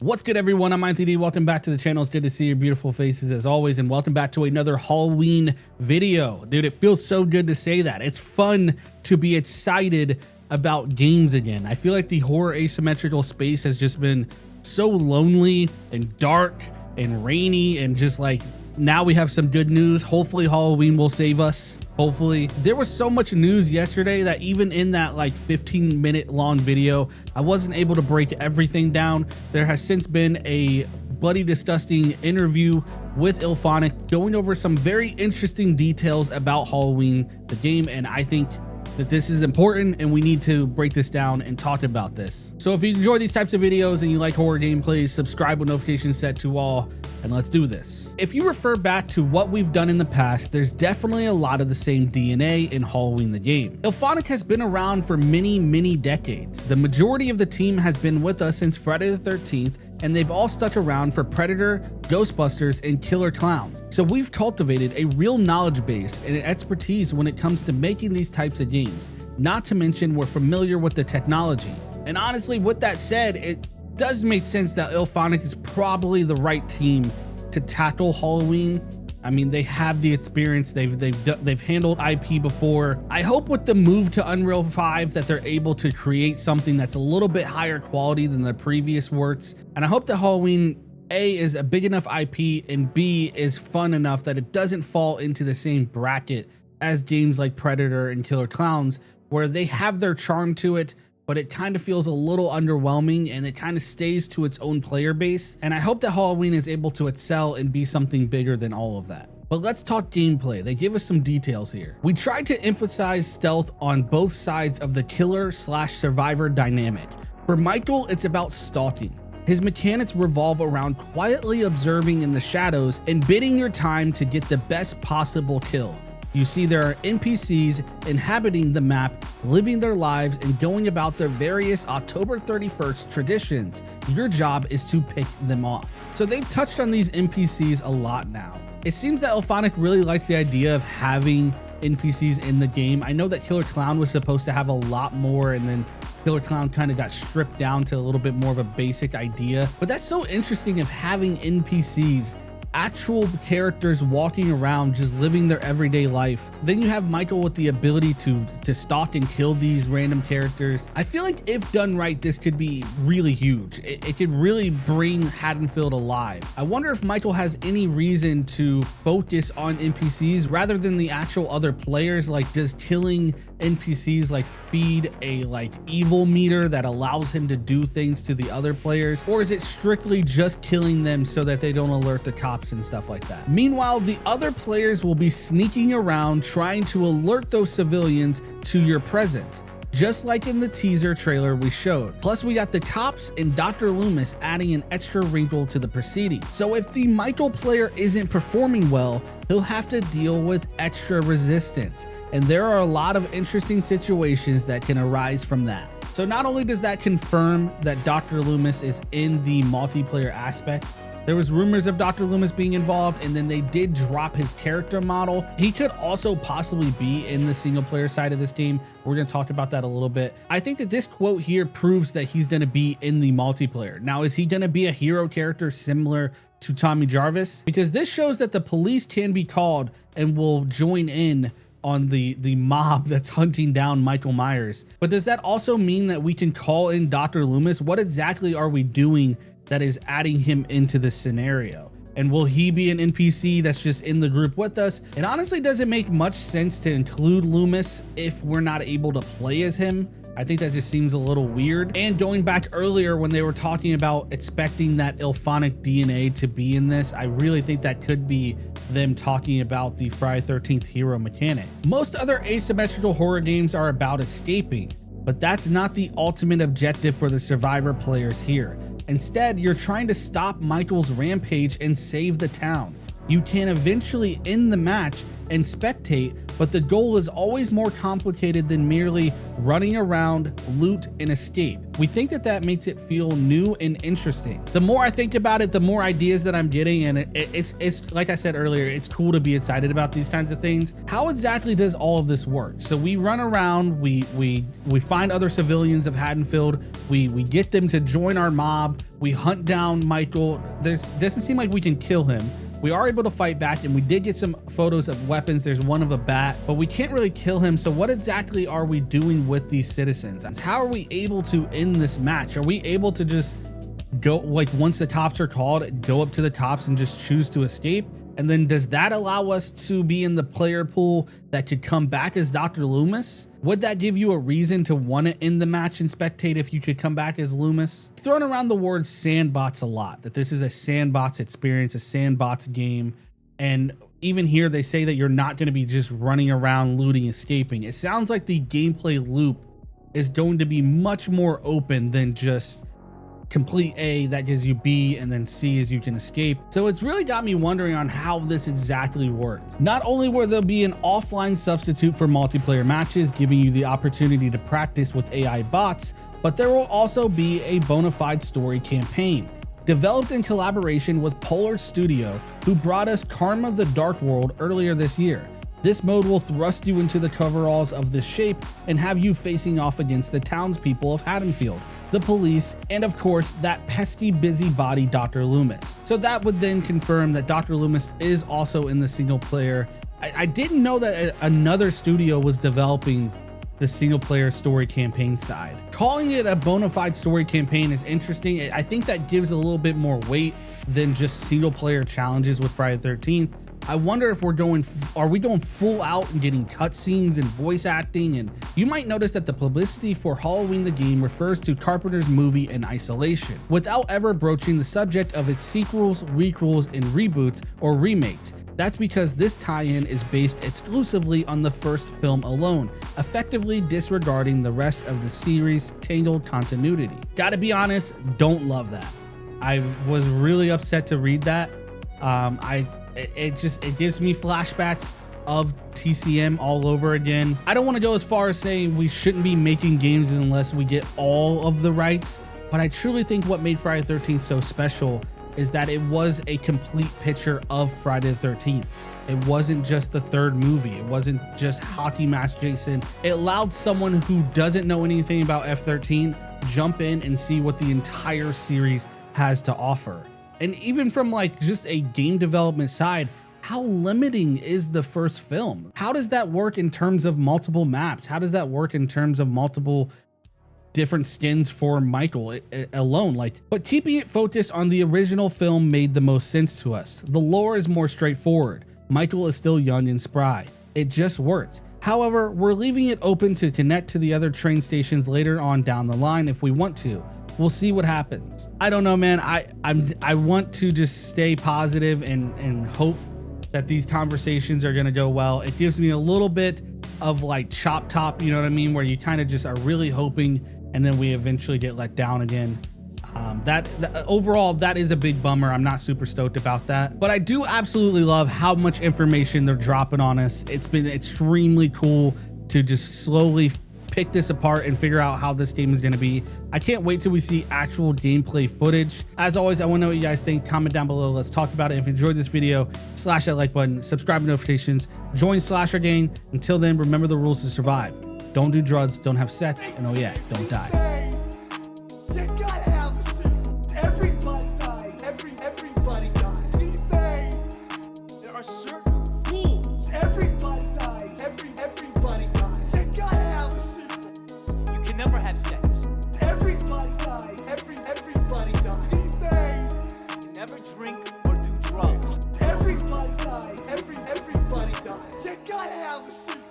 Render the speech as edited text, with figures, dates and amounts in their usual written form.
What's good, everyone? I'm IAnthonyD. Welcome back to the channel. It's good to see your beautiful faces as always, and welcome back to another Halloween video. Dude, it feels so good to say that. It's fun to be excited about games again. I feel like the horror asymmetrical space has just been so lonely and dark and rainy, and just like, now we have some good news. Hopefully Halloween will save us. Hopefully. There was so much news yesterday that even in that like 15-minute long video, I wasn't able to break everything down. There has since been a bloody disgusting interview with IAnthonyD going over some very interesting details about Halloween, the game, and I think that this is important and we need to break this down and talk about this. So if you enjoy these types of videos and you like horror gameplays, subscribe with notifications set to all, and let's do this. If you refer back to what we've done in the past, there's definitely a lot of the same DNA in Halloween the game. IAnthonyD has been around for many decades. The majority of the team has been with us since Friday the 13th, and they've all stuck around for Predator, Ghostbusters, and Killer Clowns. So we've cultivated a real knowledge base and an expertise when it comes to making these types of games. Not to mention, we're familiar with the technology. And honestly, with that said, it does make sense that IAnthonyD is probably the right team to tackle Halloween. I mean, they have the experience, they've handled IP before. I hope with the move to Unreal 5 that they're able to create something that's a little bit higher quality than the previous works. And I hope that Halloween, A, is a big enough IP, and B, is fun enough that it doesn't fall into the same bracket as games like Predator and Killer Clowns, where they have their charm to it, but it kind of feels a little underwhelming and it kind of stays to its own player base. And I hope that Halloween is able to excel and be something bigger than all of that. But let's talk gameplay. They give us some details here. We tried to emphasize stealth on both sides of the killer/survivor dynamic. For Michael, it's about stalking. His mechanics revolve around quietly observing in the shadows and bidding your time to get the best possible kill. You see, there are NPCs inhabiting the map, living their lives and going about their various October 31st traditions. Your job is to pick them off. So they've touched on these NPCs a lot now. It seems that IAnthonyD really likes the idea of having NPCs in the game. I know that Killer Clown was supposed to have a lot more, and then Killer Clown kind of got stripped down to a little bit more of a basic idea. But that's so interesting of having NPCs, actual characters walking around just living their everyday life. Then you have Michael with the ability to stalk and kill these random characters. I feel like if done right, this could be really huge. It could really bring Haddonfield alive. I wonder if Michael has any reason to focus on NPCs rather than the actual other players. Like, does killing NPCs like feed a like evil meter that allows him to do things to the other players, or is it strictly just killing them so that they don't alert the cops and stuff like that? Meanwhile, the other players will be sneaking around trying to alert those civilians to your presence, just like in the teaser trailer we showed. Plus, we got the cops and Dr. Loomis adding an extra wrinkle to the proceedings. So if the Michael player isn't performing well, he'll have to deal with extra resistance. And there are a lot of interesting situations that can arise from that. So not only does that confirm that Dr. Loomis is in the multiplayer aspect, there was rumors of Dr. Loomis being involved, and then they did drop his character model. He could also possibly be in the single player side of this game. We're going to talk about that a little bit. I think that this quote here proves that he's going to be in the multiplayer. Now, is he going to be a hero character similar to Tommy Jarvis? Because this shows that the police can be called and will join in on the mob that's hunting down Michael Myers. But does that also mean that we can call in Dr. Loomis? What exactly are we doing that is adding him into this scenario? And will he be an NPC that's just in the group with us? It honestly doesn't make much sense to include Loomis if we're not able to play as him. I think that just seems a little weird. And going back earlier when they were talking about expecting that IAnthonyD DNA to be in this, I really think that could be them talking about the Friday 13th hero mechanic. Most other asymmetrical horror games are about escaping, but that's not the ultimate objective for the survivor players here. Instead, you're trying to stop Michael's rampage and save the town. You can eventually end the match and spectate, but the goal is always more complicated than merely running around, loot, and escape. We think that that makes it feel new and interesting. The more I think about it, the more ideas that I'm getting, and it's like I said earlier, it's cool to be excited about these kinds of things. How exactly does all of this work? So we run around, we find other civilians of Haddonfield, we get them to join our mob, we hunt down Michael. Doesn't seem like we can kill him. We are able to fight back, and we did get some photos of weapons. There's one of a bat, but we can't really kill him. So what exactly are we doing with these citizens? How are we able to end this match? Are we able to just go, like, once the cops are called, go up to the cops and just choose to escape? And then does that allow us to be in the player pool that could come back as Dr. Loomis? Would that give you a reason to want to end the match and spectate if you could come back as Loomis? Throwing around the word sandbox a lot, that this is a sandbox experience, a sandbox game. And even here, they say that you're not going to be just running around, looting, escaping. It sounds like the gameplay loop is going to be much more open than just complete A, that gives you B, and then C is you can escape. So it's really got me wondering on how this exactly works. Not only will there be an offline substitute for multiplayer matches, giving you the opportunity to practice with AI bots, but there will also be a bona fide story campaign. Developed in collaboration with Polar Studio, who brought us Karma the Dark World earlier this year. This mode will thrust you into the coveralls of this shape and have you facing off against the townspeople of Haddonfield, the police, and of course, that pesky busybody Dr. Loomis. So that would then confirm that Dr. Loomis is also in the single player. I didn't know that another studio was developing the single player story campaign side. Calling it a bona fide story campaign is interesting. I think that gives a little bit more weight than just single player challenges with Friday the 13th. I wonder if are we going full out and getting cutscenes and voice acting? And you might notice that the publicity for Halloween the game refers to Carpenter's movie In Isolation, without ever broaching the subject of its sequels, requels, and reboots or remakes. That's because this tie-in is based exclusively on the first film alone, effectively disregarding the rest of the series' tangled continuity. Gotta be honest, don't love that. I was really upset to read that. It gives me flashbacks of TCM all over again. I don't want to go as far as saying we shouldn't be making games unless we get all of the rights, but I truly think what made Friday the 13th so special is that it was a complete picture of Friday the 13th. It wasn't just the third movie. It wasn't just Hockey Mask Jason. It allowed someone who doesn't know anything about F13 jump in and see what the entire series has to offer. And even from like just a game development side, how limiting is the first film? How does that work in terms of multiple maps? How does that work in terms of multiple different skins for Michael alone? But keeping it focused on the original film made the most sense to us. The lore is more straightforward. Michael is still young and spry. It just works. However, we're leaving it open to connect to the other train stations later on down the line if we want to. We'll see what happens. I don't know, man. I want to just stay positive and hope that these conversations are gonna go well. It gives me a little bit of like Chop Top, you know what I mean? Where you kind of just are really hoping and then we eventually get let down again. Overall, that is a big bummer. I'm not super stoked about that, but I do absolutely love how much information they're dropping on us. It's been extremely cool to just slowly pick this apart and figure out how this game is going to be. I can't wait till we see actual gameplay footage. As always, I want to know what you guys think. Comment down below. Let's talk about it. If you enjoyed this video, slash that like button, subscribe to notifications, join Slasher Gang. Until then, remember the rules to survive. Don't do drugs, don't have sex, and oh yeah, don't die. Everybody dies. These days, there are certain rules. Everybody dies. Everybody dies. You gotta have a secret. You can never have sex. Everybody dies. Everybody dies. These days, you never drink or do drugs. Everybody dies. Everybody dies. You gotta have a secret.